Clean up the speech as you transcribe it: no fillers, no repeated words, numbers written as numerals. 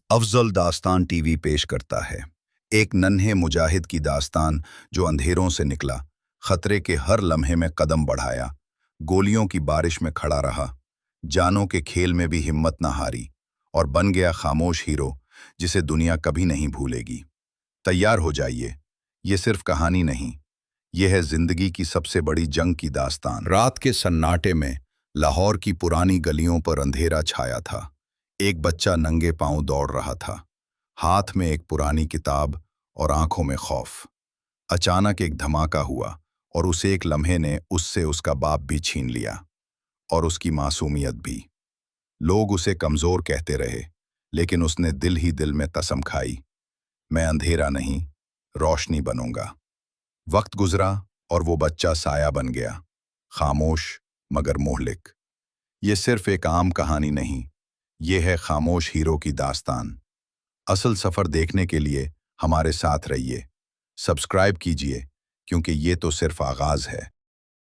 افضل दास्तान टीवी पेश करता है। एक नन्हे मुजाहिद की दास्तान जो अंधेरों से निकला, खतरे के हर लम्हे में कदम बढ़ाया, गोलियों की बारिश में खड़ा रहा, जानों के खेल में भी हिम्मत न हारी और बन गया खामोश हीरो जिसे दुनिया कभी नहीं भूलेगी। तैयार हो जाइए, ये सिर्फ कहानी नहीं, ये है जिंदगी की सबसे बड़ी जंग की दास्तान। रात के सन्नाटे में लाहौर की पुरानी गलियों पर अंधेरा छाया था। एक बच्चा नंगे पांव दौड़ रहा था, हाथ में एक पुरानी किताब और आंखों में खौफ। अचानक एक धमाका हुआ और उस एक लम्हे ने उससे उसका बाप भी छीन लिया और उसकी मासूमियत भी। लोग उसे कमजोर कहते रहे, लेकिन उसने दिल ही दिल में कसम खाई, मैं अंधेरा नहीं, रोशनी बनूंगा। वक्त गुजरा और वो बच्चा साया बन गया, खामोश मगर मोहलिक। ये सिर्फ एक आम कहानी नहीं, ये है खामोश हीरो की दास्तान। असल सफर देखने के लिए हमारे साथ रहिए, सब्सक्राइब कीजिए, क्योंकि ये तो सिर्फ आगाज है।